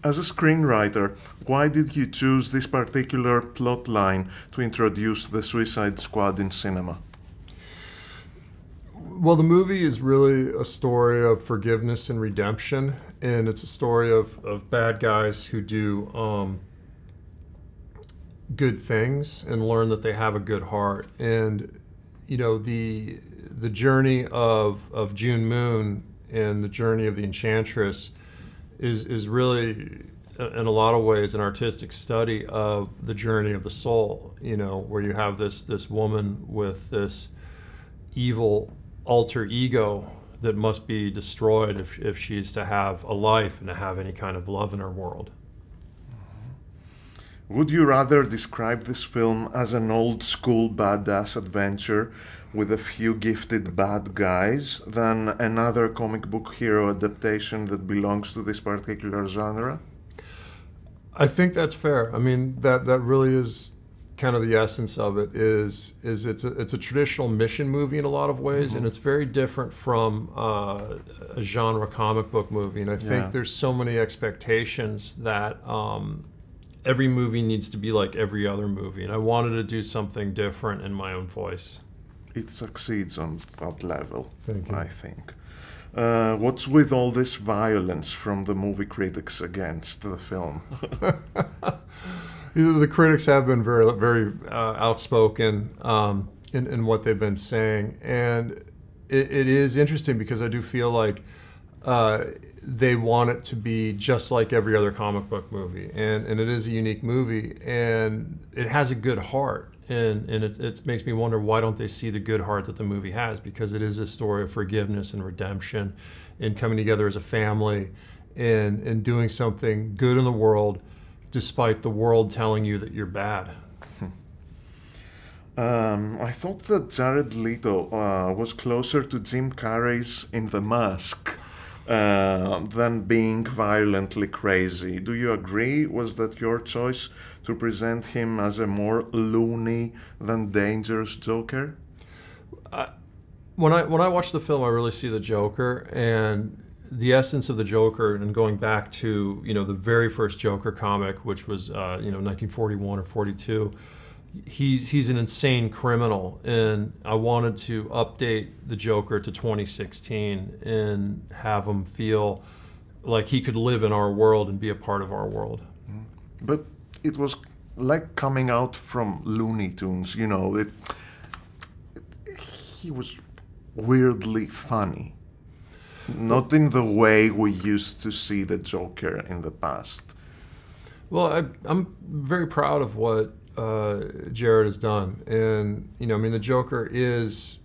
As a screenwriter, why did you choose this particular plot line to introduce the Suicide Squad in cinema? Well, the movie is really a story of forgiveness and redemption, and it's a story of bad guys who do good things and learn that they have a good heart. And you know, the journey of June Moon and the journey of the Enchantress is really, in a lot of ways, an artistic study of the journey of the soul. You know, where you have this woman with this evil alter ego that must be destroyed if she's to have a life and to have any kind of love in her world. Would you rather describe this film as an old-school badass adventure with a few gifted bad guys than another comic book hero adaptation that belongs to this particular genre? I think that's fair. I mean, that really is kind of the essence of it. Is it's a traditional mission movie in a lot of ways, and it's very different from a genre comic book movie. And I think there's so many expectations that every movie needs to be like every other movie, and I wanted to do something different in my own voice. It succeeds on that level, Thank you. I think. What's with all this violence from the movie critics against the film? The critics have been very outspoken in what they've been saying, and it is interesting because I do feel like they want it to be just like every other comic book movie, and it is a unique movie, and it has a good heart, and it makes me wonder, why don't they see the good heart that the movie has? Because it is a story of forgiveness and redemption and coming together as a family and doing something good in the world despite the world telling you that you're bad. I thought that Jared Leto was closer to Jim Carrey's in The Mask than being violently crazy. Do you agree? Was that your choice to present him as a more loony than dangerous Joker? When I watch the film, I really see the Joker, and the essence of the Joker, and going back to, you know, the very first Joker comic, which was 1941 or 42. He's an insane criminal, and I wanted to update the Joker to 2016 and have him feel like he could live in our world and be a part of our world. But it was like coming out from Looney Tunes, you know. He was weirdly funny. Not in the way we used to see the Joker in the past. Well, I'm very proud of what Jared has done, and you know, I mean, the Joker is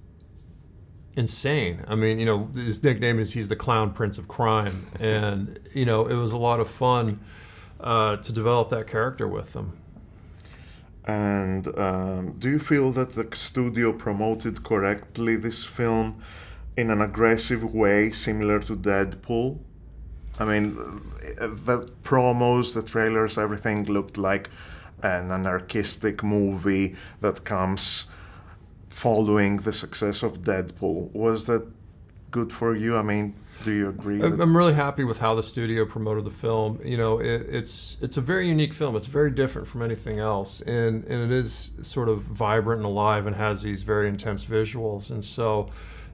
insane. I mean, you know, his nickname is he's the Clown Prince of Crime, and you know, it was a lot of fun to develop that character with him. And do you feel that the studio promoted correctly this film in an aggressive way, similar to Deadpool? I mean, the promos, the trailers, everything looked like an anarchistic movie that comes following the success of Deadpool. Was that good for you? I mean, do you agree? I'm really happy with how the studio promoted the film. You know, it's a very unique film. It's very different from anything else, and it is sort of vibrant and alive and has these very intense visuals. And so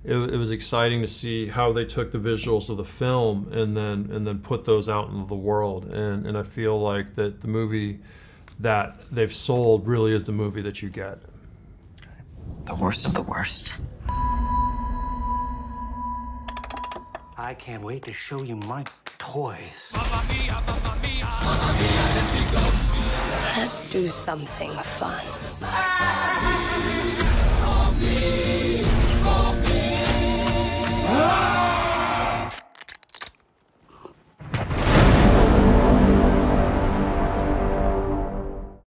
it was exciting to see how they took the visuals of the film and then put those out into the world. And I feel like that the movie that they've sold really is the movie that you get. The worst of the worst. I can't wait to show you my toys. Let's do something fun.